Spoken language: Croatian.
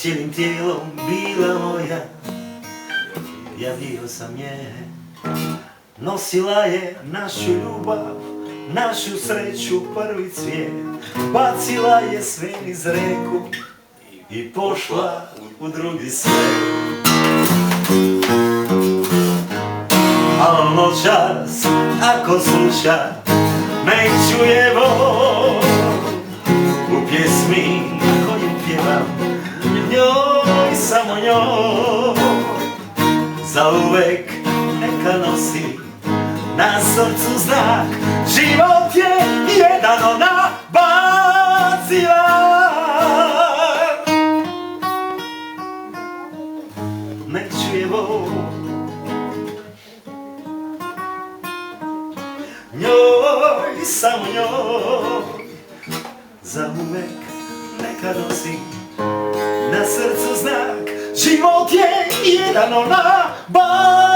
cijelim tijelom bila moja. Javio sam je, nosila je našu ljubav, našu sreću, prvi cvijet. Bacila je sve niz reku i pošla u drugi svijet. Al noćas, ako sluša, nek čuje Bog u pjesmi koju pjevam, njoj, samo njoj. Zauvek neka nosi na srcu znak, život je jedan, ona bacila. Nek čuje Bog, njoj, samo njoj. Zauvek neka nosi na srcu znak, život je jedan, ona bacila.